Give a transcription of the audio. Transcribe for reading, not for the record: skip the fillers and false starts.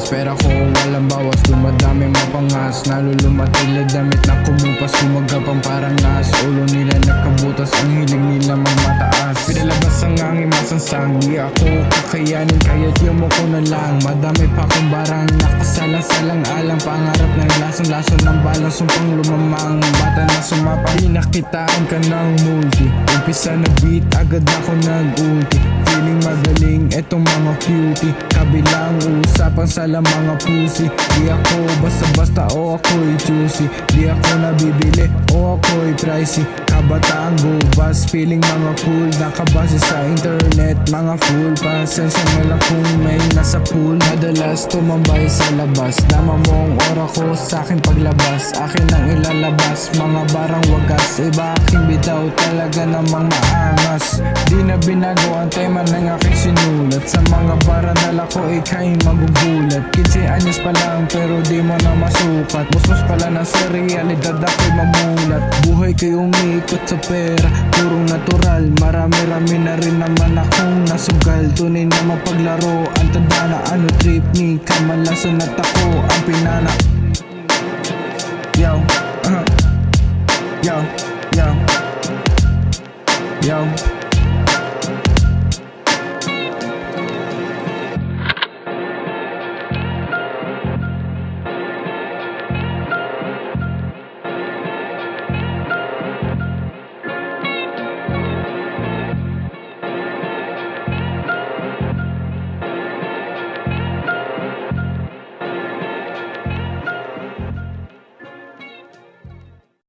angas. Pera ko walang bawas, dumadami mapangas. Nalulumatili damit na kumupas, gumagapang parang nas. Ulo nila nagkabutas, ang hiling nila magmataas. Pinalabas ang angin masansang, di ako kakayanin kaya't yumuko na lang. Madami pa akong barang nakasalang-salang alang. Pangarap ng lasang-lason ng balang, sumpang lumamang bata na sumapa. Di nakitaan ka ng multi, umpisa na beat, agad ako nag-ulti. Feeling magaling, etong mga cutie. Kabilang usapan sa mga pussy. Di ako basta-basta o ako'y juicy. Di ako nabibili o ako'y pricey. Kabataan go bus, feeling mga cool. Nakabase sa internet, mga fool. Pasensya na lang kung may nasa pool. Madalas tumambay sa labas, dama mo ang ora ko sa akin paglabas. Akin ang ilalabas, mga barang wagas. Iba aking bitaw, talaga namang maangas. Di na binago ang tema ng aking sinulat. Sa mga baranala ko ika'y magugulat. 15 anyos pa lang pero di mo na masukat. Bustos pala na sa realidad ako'y mamulat. Buhay ko'y umikot sa pera, purong natural. Marami-rami na rin naman akong nasugal. Tunay na mapaglaro, ang tanda na ano trip ni kamalasan at ako ang pinana. Yo, yo, yo, yo.